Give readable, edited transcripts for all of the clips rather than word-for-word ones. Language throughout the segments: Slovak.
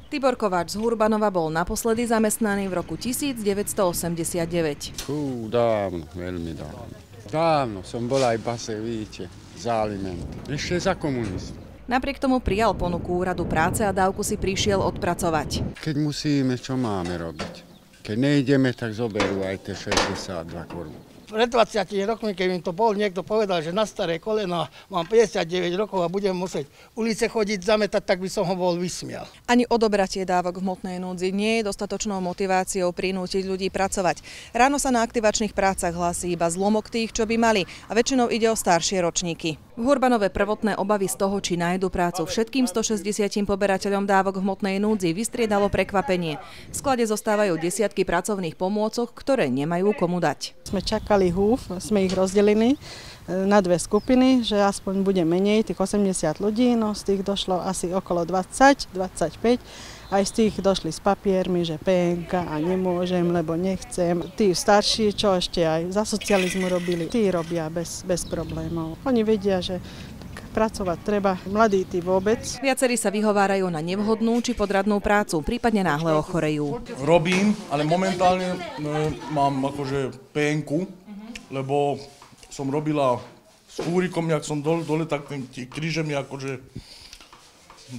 Tibor Kováč z Hurbanova bol naposledy zamestnaný v roku 1989. Dávno, veľmi dávno. Dávno som bol aj base, vidíte, za alimenty. Ešte za komunistov. Napriek tomu prijal ponuku úradu práce a dávku si prišiel odpracovať. Keď musíme, čo máme robiť? Keď nejdeme, tak zoberú aj tie 62 korún. Pred 20 rokmi, keď mi to bol niekto povedal, že na staré kolena mám 59 rokov a budem musieť ulice chodiť zametať, tak by som ho bol vysmial. Ani odobratie dávok v hmotnej núdzi nie je dostatočnou motiváciou prinútiť ľudí pracovať. Ráno sa na aktivačných prácach hlási iba zlomok tých, čo by mali, a väčšinou ide o staršie ročníky. V Hurbanove prvotné obavy z toho, či nájdu prácu všetkým 160 poberateľom dávok v hmotnej núdzi, vystriedalo prekvapenie. V sklade zostávajú desiatky pracovných pomôcok, ktoré nemajú komu dať. Sme čakali sme ich rozdelili na dve skupiny, že aspoň bude menej, tých 80 ľudí, no z tých došlo asi okolo 20-25. Aj z tých došli s papiermi, že PNK a nemôžem, lebo nechcem. Tí starší, čo ešte aj za socializmu robili, tí robia bez problémov. Oni vedia, že pracovať treba, mladí tí vôbec. Viacerí sa vyhovárajú na nevhodnú či podradnú prácu, prípadne náhle ochorejú. Robím, ale momentálne mám akože PNK, lebo som robila s úrikom, jak som dole, tak tí kríže mi akože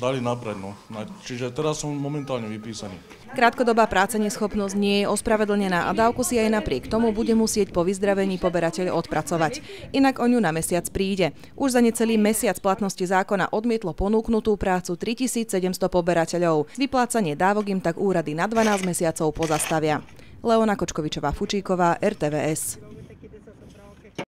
dali nabrať, no. Čiže teraz som momentálne vypísaný. Krátkodobá práceneschopnosť nie je ospravedlnená a dávku si aj napriek tomu bude musieť po vyzdravení poberateľ odpracovať. Inak o ňu na mesiac príde. Už za necelý mesiac platnosti zákona odmietlo ponúknutú prácu 3700 poberateľov. Vyplácanie dávok im tak úrady na 12 mesiacov pozastavia. Leona Kočkovičová-Fučíková, RTVS.